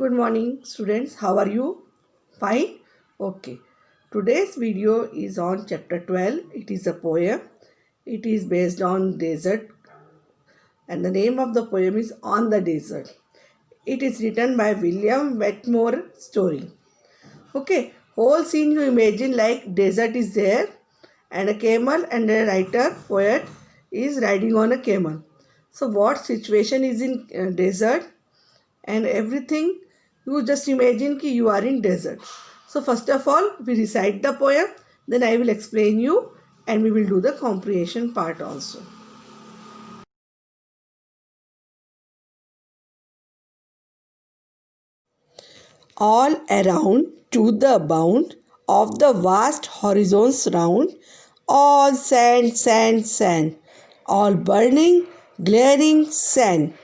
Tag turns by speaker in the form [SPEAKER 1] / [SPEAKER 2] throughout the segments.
[SPEAKER 1] Good morning, students. How are you? Fine? Okay. Today's video is on chapter 12. It is a poem. It is based on desert, and the name of the poem is On the Desert. It is written by William Wetmore Story. Okay. Whole scene you imagine like desert is there and a camel and a writer, poet is riding on a camel. So what situation is in desert? And everything you just imagine कि you are in desert. So first of all we recite the poem, then I will explain you and we will do the comprehension part also. All around to the bound of the vast horizons round, all sand, sand, sand, all burning, glaring sand.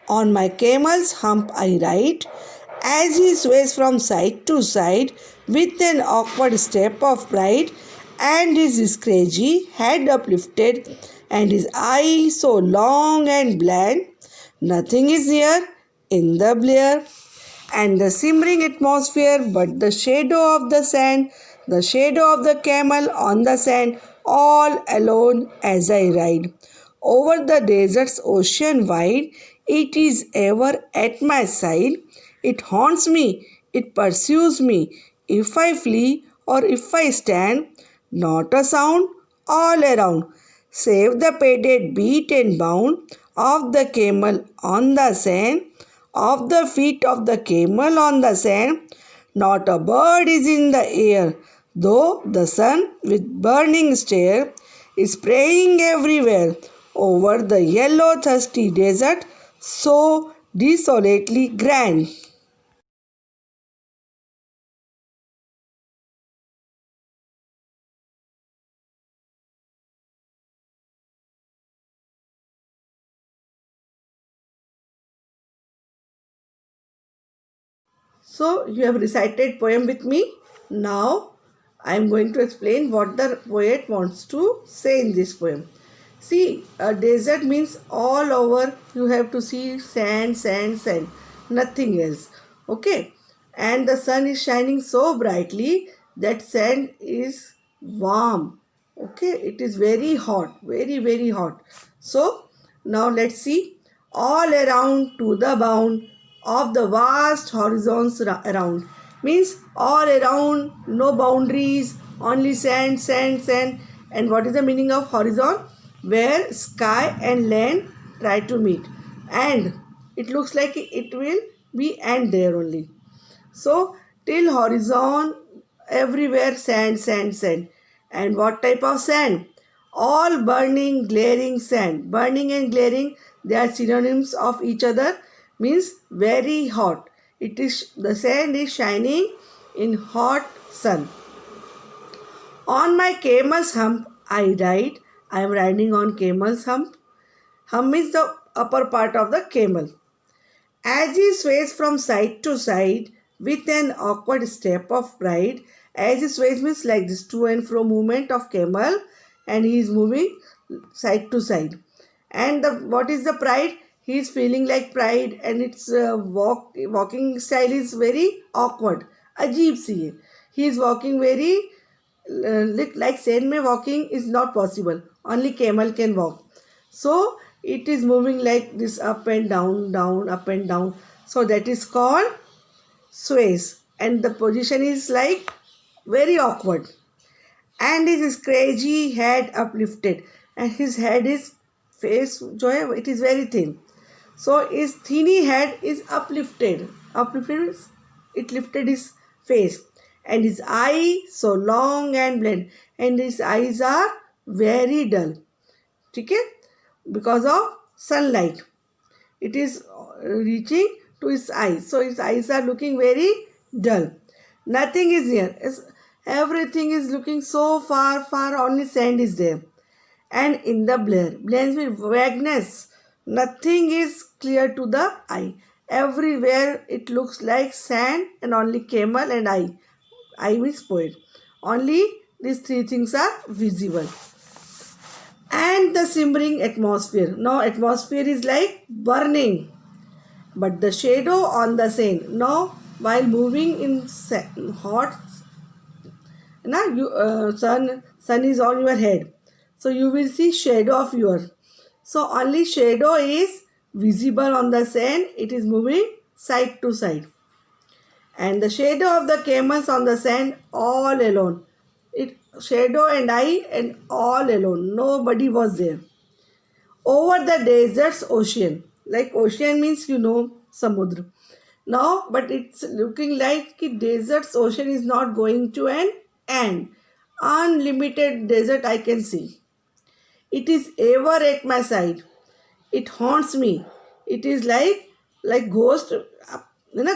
[SPEAKER 1] On my camel's hump I ride, as he sways from side to side with an awkward step of pride, and his scraggy head uplifted, and his eye so long and bland. Nothing is near in the blare and the simmering atmosphere, but the shadow of the sand, the shadow of the camel on the sand, all alone as I ride. Over the desert's ocean wide, it is ever at my side. It haunts me, it pursues me. If I flee or if I stand, not a sound all around, save the padded beat and bound of the camel on the sand, of the feet of the camel on the sand. Not a bird is in the air, though the sun with burning stare is praying everywhere over the yellow thirsty desert so desolately grand. So you have recited poem with me. Now I am going to explain what the poet wants to say in this poem. See, a desert means all over you have to see sand, sand, sand, nothing else. Okay, and the sun is shining so brightly that sand is warm. Okay, it is very hot, very, very hot. So now let's see, all around to the bound of the vast horizons around, means all around, no boundaries, only sand, sand, sand. And what is the meaning of horizon? Where sky and land try to meet, and it looks like it will be end there only. So till horizon, everywhere sand, sand, sand. And what type of sand? All burning, glaring sand. Burning and glaring, they are synonyms of each other, means very hot. It is, the sand is shining in hot sun. On my camel's hump I ride. I am riding on camel's hump. Hump is the upper part of the camel. As he sways from side to side with an awkward step of pride, as he sways means like this to and fro movement of camel, and he is moving side to side. And what is the pride? He is feeling like pride, and its walking style is very awkward. Ajeeb si hai. He is walking very like sand mein walking is not possible. Only camel can walk. So it is moving like this up and down, down, up and down. So that is called sways. And the position is like very awkward. And his crazy head uplifted. And his head is face, जो है, it is very thin. So his thinny head is uplifted. Uplifted means it lifted his face. And his eye so long and bland. And his eyes are very dull. ठीक है? Because of sunlight. It is reaching to his eyes. So his eyes are looking very dull. Nothing is near. Everything is looking so far, far, only sand is there. And in the blur, blends with vagueness. Nothing is clear to the eye. Everywhere it looks like sand and only camel and eye. Eye means poet. Only these three things are visible. And the simmering atmosphere. Now atmosphere is like burning. but the shadow on the sand. Now, while moving in hot, now sun is on your head, so you will see shadow of your. So only shadow is visible on the sand. It is moving side to side, and the shadow of the camels on the sand all alone. It shadow and I and all alone. Nobody was there. Over the desert's ocean. Like ocean means samudra. Now, but it's looking like desert's ocean is not going to an end. Unlimited desert I can see. It is ever at my side. It haunts me. It is like ghost.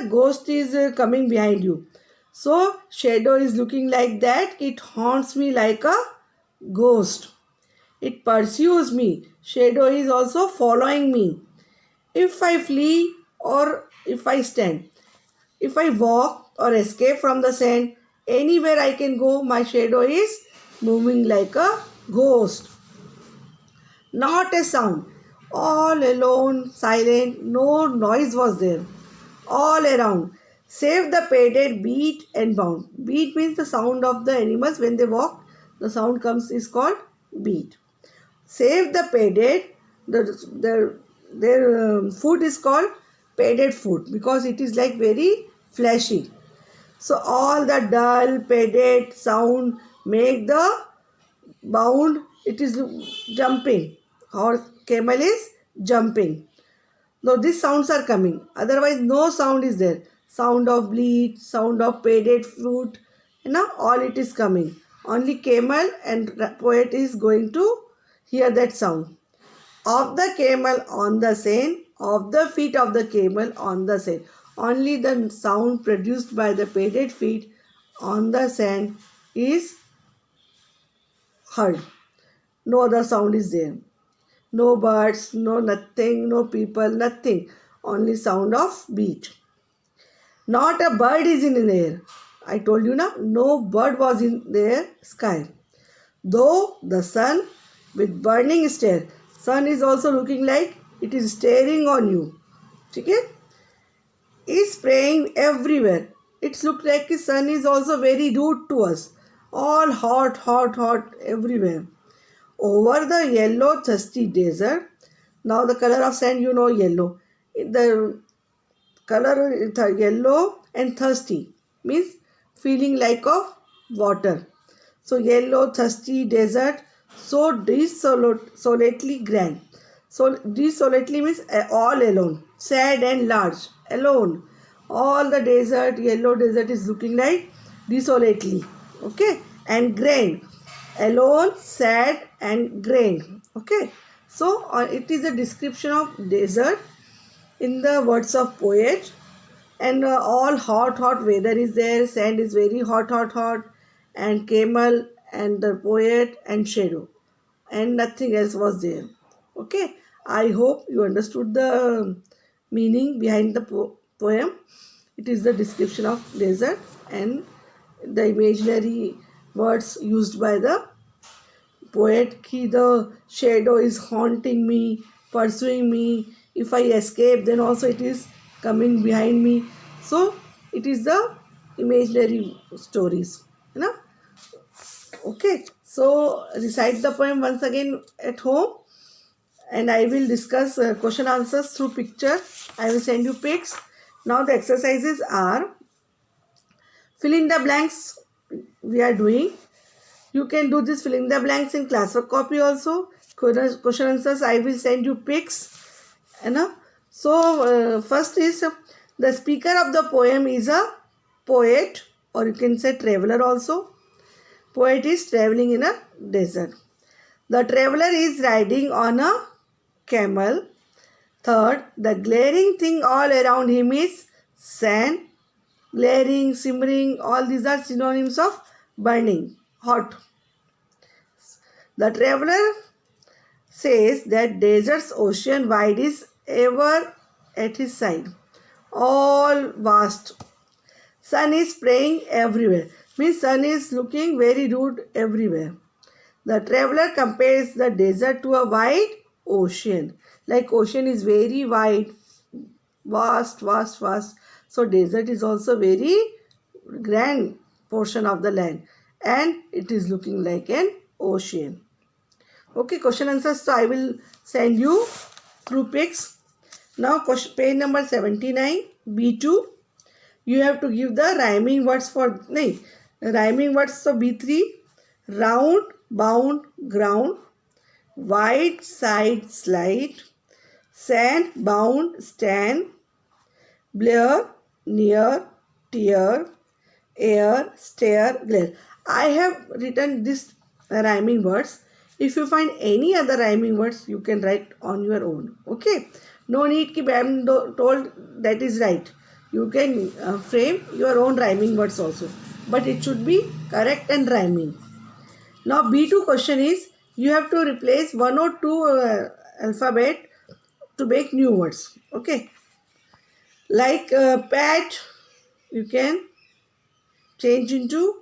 [SPEAKER 1] Ghost is coming behind you. So shadow is looking like that. It haunts me like a ghost. It pursues me. Shadow is also following me. If I flee or if I stand, if I walk or escape from the sand, anywhere I can go, my shadow is moving like a ghost. Not a sound. All alone, silent, no noise was there. All around. Save the padded beat and bound. Beat means the sound of the animals when they walk. The sound comes is called beat. Save the padded. Their food is called padded food because it is like very flashy. So all the dull padded sound make the bound. It is jumping. Horse camel is jumping. Now these sounds are coming. Otherwise no sound is there. Sound of bleat, sound of padded fruit. All it is coming. Only camel and poet is going to hear that sound. Of the camel on the sand, of the feet of the camel on the sand. Only the sound produced by the padded feet on the sand is heard. No other sound is there. No birds, no nothing, no people, nothing. Only sound of beat. Not a bird is in the air. I told you no bird was in the sky. Though the sun with burning stare. Sun is also looking like it is staring on you. Okay? Is spraying everywhere. It looks like the sun is also very rude to us. All hot, hot, hot everywhere. Over the yellow thirsty desert. Now the color of sand yellow. The color yellow and thirsty means feeling like of water. So yellow thirsty desert so desolately grand. So desolately means all alone, sad and large, alone. All the desert, yellow desert is looking like desolately. Okay, and grand, alone, sad and grand. Okay, so it is a description of desert in the words of poet. And all hot weather is there. Sand is very hot, and camel and the poet and shadow, and nothing else was there. Okay, I hope you understood the meaning behind the poem. It is the description of desert and the imaginary words used by the poet. The shadow is haunting me, pursuing me. If I escape, then also it is coming behind me. So it is the imaginary stories. Okay, so recite the poem once again at home, and I will discuss question answers through picture. I will send you pics. Now the exercises are fill in the blanks we are doing. You can do this fill in the blanks in classwork copy also. Question answers I will send you pics. So first is the speaker of the poem is a poet, or you can say traveler also. Poet is traveling in a desert. The traveler is riding on a camel. Third, the glaring thing all around him is sand. Glaring, simmering, all these are synonyms of burning, hot. The traveler says that desert's ocean wide is ever at his side. All vast. Sun is spraying everywhere. Means sun is looking very rude everywhere. The traveler compares the desert to a wide ocean. Like ocean is very wide, vast. So desert is also very grand portion of the land, and it is looking like an ocean. Okay, question answers. So I will send you through pics. Now page number 79, B2. You have to give the rhyming words for rhyming words. So B3, round, bound, ground, wide, side, slide, sand, bound, stand, blur, near, tear, air, stare, glare. I have written this rhyming words. If you find any other rhyming words, you can write on your own. Okay. No need ki I am told that is right. You can frame your own rhyming words also. But it should be correct and rhyming. Now B2 question is, you have to replace one or two alphabet to make new words. Okay. Like pat, you can change into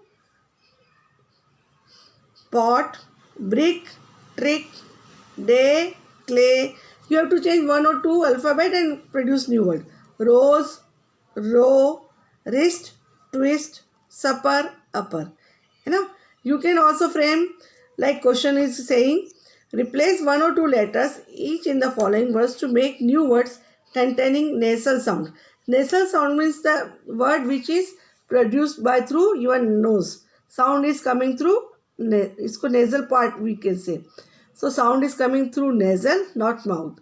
[SPEAKER 1] pot, brick, trick, day, clay. You have to change one or two alphabet and produce new word. Rose, row, wrist, twist, supper, upper. You can also frame like question is saying, replace one or two letters each in the following words to make new words containing nasal sound. Nasal sound means the word which is produced by through your nose. Sound is coming through इसको nasal part we can say. So sound is coming through nasal, not mouth.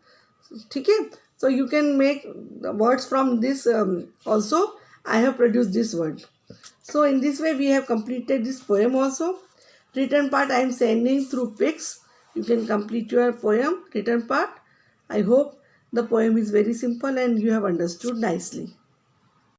[SPEAKER 1] ठीक है? So you can make the words from this also. I have produced this word. So in this way we have completed this poem also. Written part I am sending through pics. You can complete your poem, written part. I hope the poem is very simple and you have understood nicely.